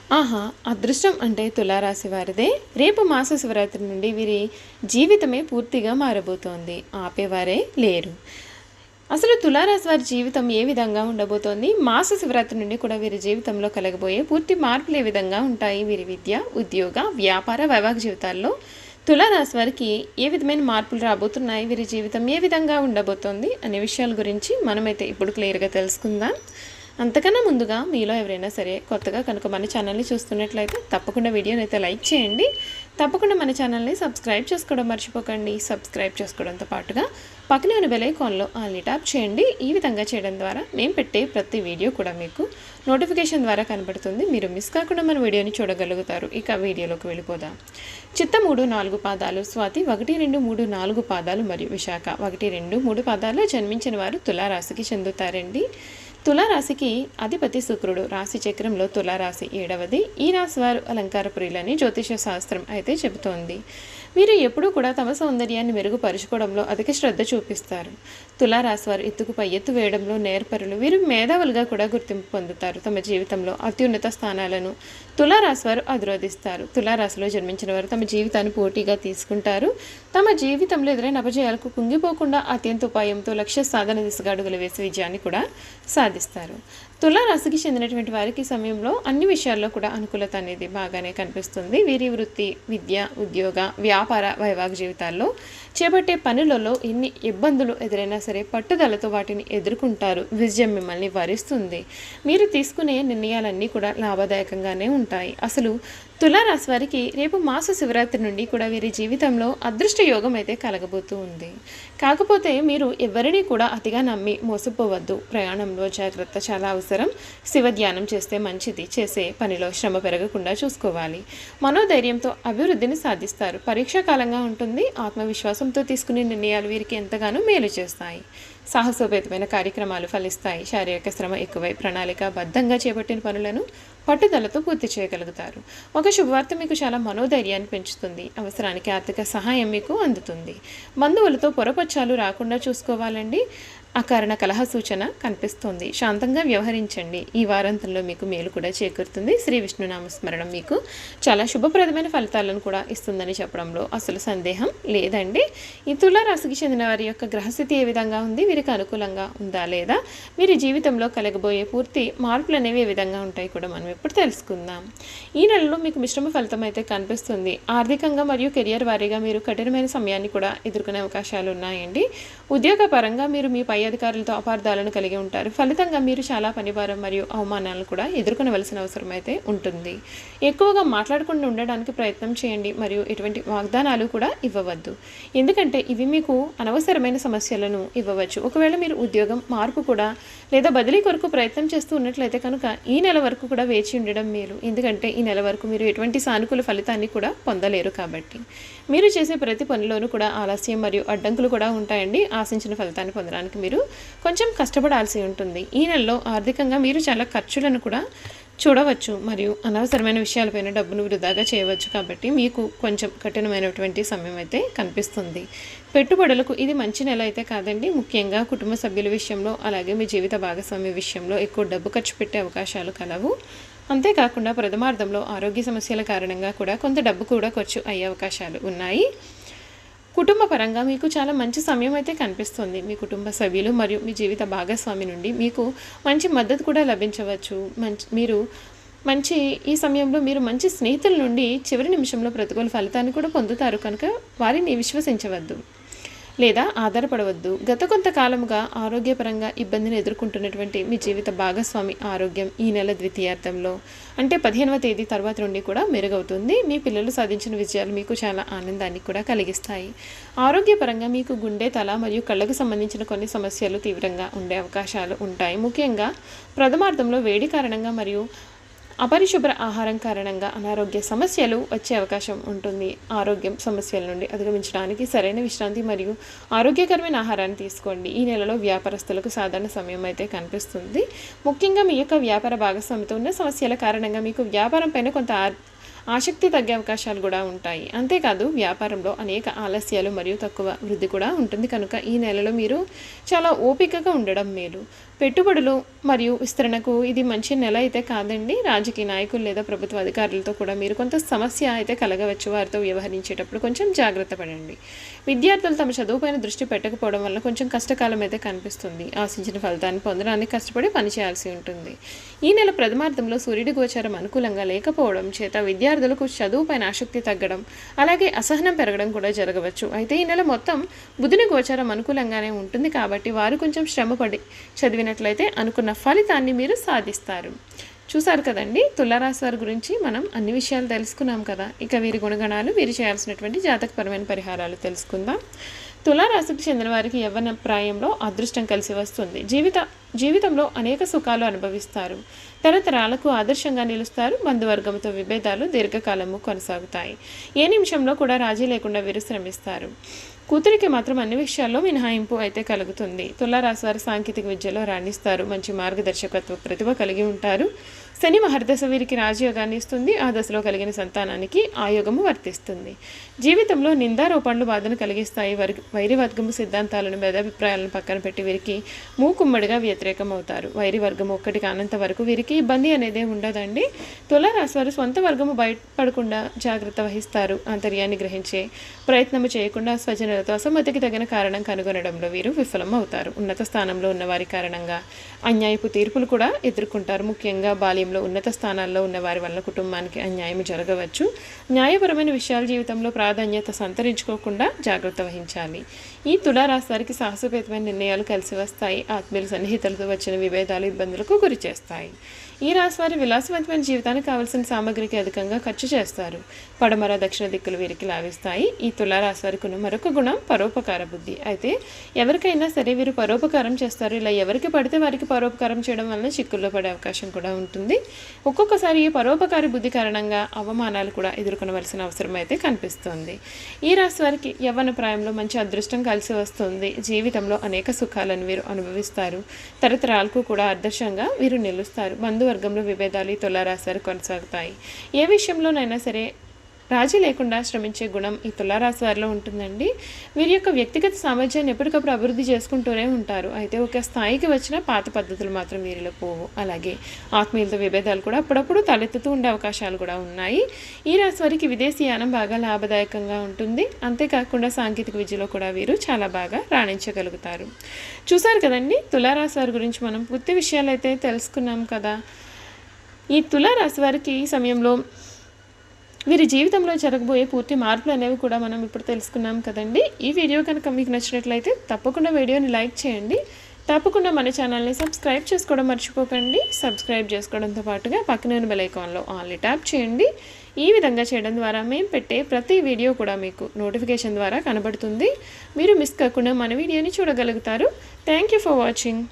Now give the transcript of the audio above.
ఆహా! అదృష్టం అంటే తులారాశి వారిదే. రేపు మాస శివరాత్రి నుండి వీరి జీవితమే పూర్తిగా మారబోతోంది. ఆపేవారే లేరు. అసలు తులారాశి వారి జీవితం ఏ విధంగా ఉండబోతోంది? మాస శివరాత్రి నుండి కూడా వీరి జీవితంలో కలగబోయే పూర్తి మార్పులు ఏ విధంగా ఉంటాయి? వీరి విద్య, ఉద్యోగ, వ్యాపార, వైవాహిక జీవితాల్లో తులారాశి వారికి ఏ విధమైన మార్పులు రాబోతున్నాయి? వీరి జీవితం ఏ విధంగా ఉండబోతోంది? అనే విషయాల గురించి మనమైతే ఇప్పుడు క్లియర్‌గా తెలుసుకుందాం. అంతకన్నా ముందుగా మీలో ఎవరైనా సరే కొత్తగా కనుక మన ఛానల్ని చూస్తున్నట్లయితే తప్పకుండా వీడియోని అయితే లైక్ చేయండి. తప్పకుండా మన ఛానల్ని సబ్స్క్రైబ్ చేసుకోవడం మర్చిపోకండి. సబ్స్క్రైబ్ చేసుకోవడంతో పాటుగా పక్కనే ఉన్న బెల్ ఐకాన్లో ఆల్ని ట్యాప్ చేయండి. ఈ విధంగా చేయడం ద్వారా మేము పెట్టే ప్రతి వీడియో కూడా మీకు నోటిఫికేషన్ ద్వారా కనబడుతుంది. మీరు మిస్ కాకుండా మన వీడియోని చూడగలుగుతారు. ఇక వీడియోలోకి వెళ్ళిపోదాం. చిత్త 3, 4 పాదాలు, స్వాతి 1, 2, 3, 4 పాదాలు మరియు విశాఖ 1, 2, 3 పాదాల్లో జన్మించిన వారు తులారాశికి చెందుతారండి. తులారాశికి అధిపతి శుక్రుడు. రాశి చక్రంలో తులారాశి 7వది. ఈ రాశి వారు అలంకార ప్రియులని జ్యోతిష శాస్త్రం అయితే చెబుతోంది. వీరు ఎప్పుడూ కూడా తమ సౌందర్యాన్ని మెరుగుపరుచుకోవడంలో అధిక శ్రద్ధ చూపిస్తారు. తులారాశి వారు ఎత్తుకు పై ఎత్తు వేయడంలో నేర్పరులు. వీరు మేధావులుగా కూడా గుర్తింపు పొందుతారు. తమ జీవితంలో అత్యున్నత స్థానాలను తులారాశి వారు అధిరోధిస్తారు. తులారాశిలో జన్మించిన వారు తమ జీవితాన్ని పోటీగా తీసుకుంటారు. తమ జీవితంలో ఎదురైన అపజయాలకు కుంగిపోకుండా అత్యంత ఉపాయంతో లక్ష్య సాధన దిశగా అడుగులు వేసి విజయాన్ని కూడా సాధిస్తారు. తులారాశికి చెందినటువంటి వారికి ఈ సమయంలో అన్ని విషయాల్లో కూడా అనుకూలత అనేది బాగానే కనిపిస్తుంది. వీరి వృత్తి, విద్య, ఉద్యోగ, వ్యాపార, వైవాహిక జీవితాల్లో చేపట్టే పనులలో ఎన్ని ఇబ్బందులు ఎదురైనా సరే పట్టుదలతో వాటిని ఎదుర్కొంటారు. విజయం మిమ్మల్ని వరిస్తుంది. మీరు తీసుకునే నిర్ణయాలన్నీ కూడా లాభదాయకంగానే ఉంటాయి. అసలు తులారాశి వారికి రేపు మాస శివరాత్రి నుండి కూడా వీరి జీవితంలో అదృష్ట యోగం అయితే కలగబోతూ ఉంది. కాకపోతే మీరు ఎవరిని కూడా అతిగా నమ్మి మోసపోవద్దు. ప్రయాణంలో జాగ్రత్త చాలా అవసరం. శివ ధ్యానం చేస్తే మంచిది. చేసే పనిలో శ్రమ పెరగకుండా చూసుకోవాలి. మనోధైర్యంతో అభివృద్ధిని సాధిస్తారు. పరీక్షా కాలంగా ఉంటుంది. ఆత్మవిశ్వాసంతో తీసుకునే నిర్ణయాలు వీరికి ఎంతగానో మేలు చేస్తాయి. సాహసోపేతమైన కార్యక్రమాలు ఫలిస్తాయి. శారీరక శ్రమ ఎక్కువై ప్రణాళికాబద్ధంగా చేపట్టిన పనులను పట్టుదలతో పూర్తి చేయగలుగుతారు. ఒక శుభవార్త మీకు చాలా మనోధైర్యాన్ని పెంచుతుంది. అవసరానికి ఆర్థిక సహాయం మీకు అందుతుంది. బంధువులతో పొరపచ్చాలు రాకుండా చూసుకోవాలండి. అకారణ కలహ సూచన కనిపిస్తుంది. శాంతంగా వ్యవహరించండి. ఈ వారాంతంలో మీకు మేలు కూడా చేకూరుతుంది. శ్రీ విష్ణునామస్మరణం మీకు చాలా శుభప్రదమైన ఫలితాలను కూడా ఇస్తుందని చెప్పడంలో అసలు సందేహం లేదండి. ఈ తులారాశికి చెందిన వారి యొక్క గ్రహస్థితి ఏ విధంగా ఉంది? వీరికి అనుకూలంగా ఉందా లేదా? వీరి జీవితంలో కలగబోయే పూర్తి మార్పులు అనేవి ఏ విధంగా ఉంటాయి కూడా మనం ఇప్పుడు తెలుసుకుందాం. ఈ నెలలో మీకు మిశ్రమ ఫలితం అయితే కనిపిస్తుంది. ఆర్థికంగా మరియు కెరియర్ వారీగా మీరు కఠినమైన సమయాన్ని కూడా ఎదుర్కొనే అవకాశాలు ఉన్నాయండి. ఉద్యోగపరంగా మీరు మీ పై అధికారులతో అపార్థాలను కలిగి ఉంటారు. ఫలితంగా మీరు చాలా పనిభారం మరియు అవమానాలను కూడా ఎదుర్కొనవలసిన అవసరం అయితే ఉంటుంది. ఎక్కువగా మాట్లాడకుండా ఉండడానికి ప్రయత్నం చేయండి మరియు ఎటువంటి వాగ్దానాలు కూడా ఇవ్వవద్దు. ఎందుకంటే ఇవి మీకు అనవసరమైన సమస్యలను ఇవ్వవచ్చు. ఒకవేళ మీరు ఉద్యోగం మార్పు కూడా లేదా బదిలీ కొరకు ప్రయత్నం చేస్తూ ఉన్నట్లయితే కనుక ఈ నెల వరకు కూడా వేచి ఉండడం మేలు. ఎందుకంటే ఈ నెల వరకు మీరు ఎటువంటి సానుకూల ఫలితాన్ని కూడా పొందలేరు కాబట్టి. మీరు చేసే ప్రతి పనిలోనూ కూడా ఆలస్యం మరియు అడ్డంకులు కూడా ఉంటాయండి. ఆశించిన ఫలితాన్ని పొందడానికి మీరు కొంచెం కష్టపడాల్సి ఉంటుంది. ఈ నెలలో ఆర్థికంగా మీరు చాలా ఖర్చులను కూడా చూడవచ్చు మరియు అనవసరమైన విషయాలపైన డబ్బును వృధాగా చేయవచ్చు. కాబట్టి మీకు కొంచెం కఠినమైనటువంటి సమయం అయితే కనిపిస్తుంది. పెట్టుబడులకు ఇది మంచి నెల అయితే కాదండి. ముఖ్యంగా కుటుంబ సభ్యుల విషయంలో అలాగే మీ జీవిత భాగస్వామి విషయంలో ఎక్కువ డబ్బు ఖర్చు పెట్టే అవకాశాలు కలవు. అంతేకాకుండా ప్రథమార్థంలో ఆరోగ్య సమస్యల కారణంగా కూడా కొంత డబ్బు కూడా ఖర్చు అయ్యే అవకాశాలు ఉన్నాయి. కుటుంబ పరంగా మీకు చాలా మంచి సమయం అయితే కనిపిస్తుంది. మీ కుటుంబ సభ్యులు మరియు మీ జీవిత భాగస్వామి నుండి మీకు మంచి మద్దతు కూడా లభించవచ్చు. ఈ సమయంలో మీరు మంచి స్నేహితుల నుండి చివరి నిమిషంలో ప్రతికూల ఫలితాన్ని కూడా పొందుతారు. కనుక వారిని విశ్వసించవద్దు లేదా ఆధారపడవద్దు. గత కొంతకాలముగా ఆరోగ్యపరంగా ఇబ్బందిని ఎదుర్కొంటున్నటువంటి మీ జీవిత భాగస్వామి ఆరోగ్యం ఈ నెల ద్వితీయార్థంలో అంటే 15వ తేదీ తర్వాత నుండి కూడా మెరుగవుతుంది. మీ పిల్లలు సాధించిన విజయాలు మీకు చాలా ఆనందాన్ని కూడా కలిగిస్తాయి. ఆరోగ్యపరంగా మీకు గుండె, తల మరియు కళ్ళకు సంబంధించిన కొన్ని సమస్యలు తీవ్రంగా ఉండే అవకాశాలు ఉంటాయి. ముఖ్యంగా ప్రథమార్థంలో వేడి కారణంగా మరియు అపరిశుభ్ర ఆహారం కారణంగా అనారోగ్య సమస్యలు వచ్చే అవకాశం ఉంటుంది. ఆరోగ్యం సమస్యల నుండి అధిగమించడానికి సరైన విశ్రాంతి మరియు ఆరోగ్యకరమైన ఆహారాన్ని తీసుకోండి. ఈ నెలలో వ్యాపారస్తులకు సాధారణ సమయం అయితే కనిపిస్తుంది. ముఖ్యంగా మీ యొక్క వ్యాపార భాగస్వామితో ఉన్న సమస్యల కారణంగా మీకు వ్యాపారం పైన కొంత ఆసక్తి తగ్గే అవకాశాలు కూడా ఉంటాయి. అంతేకాదు వ్యాపారంలో అనేక ఆలస్యాలు మరియు తక్కువ వృద్ధి కూడా ఉంటుంది కనుక ఈ నెలలో మీరు చాలా ఓపికగా ఉండడం మేలు. పెట్టుబడులు మరియు విస్తరణకు ఇది మంచి నెల అయితే కాదండి. రాజకీయ నాయకులు లేదా ప్రభుత్వ అధికారులతో కూడా మీరు కొంత సమస్య అయితే కలగవచ్చు. వారితో వ్యవహరించేటప్పుడు కొంచెం జాగ్రత్త పడండి. విద్యార్థులు తమ చదువుపైన దృష్టి పెట్టకపోవడం వల్ల కొంచెం కష్టకాలం అయితే కనిపిస్తుంది. ఆశించిన ఫలితాన్ని పొందడానికి కష్టపడి పనిచేయాల్సి ఉంటుంది. ఈ నెల ప్రథమార్థంలో సూర్యుడి గోచారం అనుకూలంగా లేకపోవడం చేత విద్యార్థులకు చదువుపైన ఆసక్తి తగ్గడం అలాగే అసహనం పెరగడం కూడా జరగవచ్చు. అయితే ఈ నెల మొత్తం బుధుని గోచారం అనుకూలంగానే ఉంటుంది కాబట్టి వారు కొంచెం శ్రమపడి చదివినట్లయితే అనుకున్న ఫలితాన్ని మీరు సాధిస్తారు. చూసారు కదండి, తులారాశి వారి గురించి మనం అన్ని విషయాలు తెలుసుకున్నాం కదా. ఇక వీరి గుణగణాలు, వీరు చేయాల్సినటువంటి జాతకపరమైన పరిహారాలు తెలుసుకుందాం. తులారాశికి చెందిన వారికి యవ్వన ప్రాయంలో అదృష్టం కలిసి వస్తుంది. జీవితంలో అనేక సుఖాలు అనుభవిస్తారు. తరతరాలకు ఆదర్శంగా నిలుస్తారు. బంధువర్గంతో విభేదాలు దీర్ఘకాలము కొనసాగుతాయి. ఏ నిమిషంలో కూడా రాజీ లేకుండా వీరు శ్రమిస్తారు. కూతురికి మాత్రం అన్ని విషయాల్లో మినహాయింపు అయితే కలుగుతుంది. తులారాశి వారు సాంకేతిక విద్యలో రాణిస్తారు. మంచి మార్గదర్శకత్వ ప్రతిభ కలిగి ఉంటారు. శని మహర్దశ వీరికి రాజయోగాన్ని ఇస్తుంది. ఆ దశలో కలిగిన సంతానానికి ఆయోగము వర్తిస్తుంది. జీవితంలో నిందారోపణలు బాధను కలిగిస్తాయి. వైరివర్గము సిద్ధాంతాలను భేదాభిప్రాయాలను పక్కన పెట్టి వీరికి మూకుమ్మడిగా వ్యతిరేకం అవుతారు. వైరి వర్గము ఒక్కటి కానంత వరకు వీరికి ఇబ్బంది అనేది ఉండదండి. తులారాశి వారు సొంత వర్గము బయటపడకుండా జాగ్రత్త వహిస్తారు. ఆంతర్యాన్ని గ్రహించే ప్రయత్నము చేయకుండా స్వజనులతో అసమ్మతికి తగిన కారణం కనుగొనడంలో వీరు విఫలం అవుతారు. ఉన్నత స్థానంలో ఉన్న వారి కారణంగా అన్యాయపు తీర్పులు కూడా ఎదుర్కొంటారు. ముఖ్యంగా బాల్యంలో ఉన్నత స్థానాల్లో ఉన్న వారి వల్ల కుటుంబానికి అన్యాయం జరగవచ్చు. న్యాయపరమైన విషయాలు జీవితంలో ప్రాధాన్యత సంతరించుకోకుండా జాగ్రత్త వహించాలి. ఈ తులారాశి వారికి సాహసోపేతమైన నిర్ణయాలు కలిసి వస్తాయి. ఆత్మీయుల సన్నిహితులతో వచ్చిన విభేదాలు ఇబ్బందులకు గురి చేస్తాయి. ఈ రాశి వారి విలాసవంతమైన జీవితానికి కావలసిన సామగ్రికి అధికంగా ఖర్చు చేస్తారు. పడమర దక్షిణ దిక్కులు వీరికి లాభిస్తాయి. ఈ తులారాశి వారికి ఉన్న మరొక గుణం పరోపకార బుద్ధి. అయితే ఎవరికైనా సరే వీరు పరోపకారం చేస్తారు. ఇలా ఎవరికి పడితే వారికి పరోపకారం చేయడం వల్ల చిక్కుల్లో పడే అవకాశం కూడా ఉంటుంది. ఒక్కొక్కసారి ఈ పరోపకారి బుద్ధి కారణంగా అవమానాలు కూడా ఎదుర్కొనవలసిన అవసరం అయితే కనిపిస్తుంది. ఈ రాశి వారికి యవ్వన ప్రాయంలో మంచి అదృష్టం కలిసి వస్తుంది. జీవితంలో అనేక సుఖాలను వీరు అనుభవిస్తారు. తరతరాలకు కూడా ఆదర్శంగా వీరు నిలుస్తారు. బంధువర్గంలో విభేదాలు ఈ తులారాశి వారు కొనసాగుతాయి. ఏ విషయంలోనైనా సరే రాజీ లేకుండా శ్రమించే గుణం ఈ తులారాశి వారిలో ఉంటుందండి. వీరి యొక్క వ్యక్తిగత సామర్థ్యాన్ని ఎప్పటికప్పుడు అభివృద్ధి చేసుకుంటూనే ఉంటారు. అయితే ఒక స్థాయికి వచ్చిన పాత పద్ధతులు మాత్రం వీరిలో పోవు. అలాగే ఆత్మీయులతో విభేదాలు కూడా అప్పుడప్పుడు తలెత్తుతూ ఉండే అవకాశాలు కూడా ఉన్నాయి. ఈ రాశి వారికి విదేశీయానం బాగా లాభదాయకంగా ఉంటుంది. అంతేకాకుండా సాంకేతిక విద్యలో కూడా వీరు చాలా బాగా రాణించగలుగుతారు. చూసారు కదండి, తులారాశి వారి గురించి మనం పూర్తి విషయాలు అయితే తెలుసుకున్నాం కదా. ఈ తులారాశి వారికి ఈ సమయంలో వీరి జీవితంలో జరగబోయే పూర్తి మార్పులు అనేవి కూడా మనం ఇప్పుడు తెలుసుకున్నాం కదండి. ఈ వీడియో కనుక మీకు నచ్చినట్లయితే తప్పకుండా వీడియోని లైక్ చేయండి. తప్పకుండా మన ఛానల్ని సబ్స్క్రైబ్ చేసుకోవడం మర్చిపోకండి. సబ్స్క్రైబ్ చేసుకోవడంతో పాటుగా పక్కన బెల్ ఐకాన్లో ఆల్ని ట్యాప్ చేయండి. ఈ విధంగా చేయడం ద్వారా మేము పెట్టే ప్రతి వీడియో కూడా మీకు నోటిఫికేషన్ ద్వారా కనబడుతుంది. మీరు మిస్ కాకుండా మన వీడియోని చూడగలుగుతారు. Thank you for watching.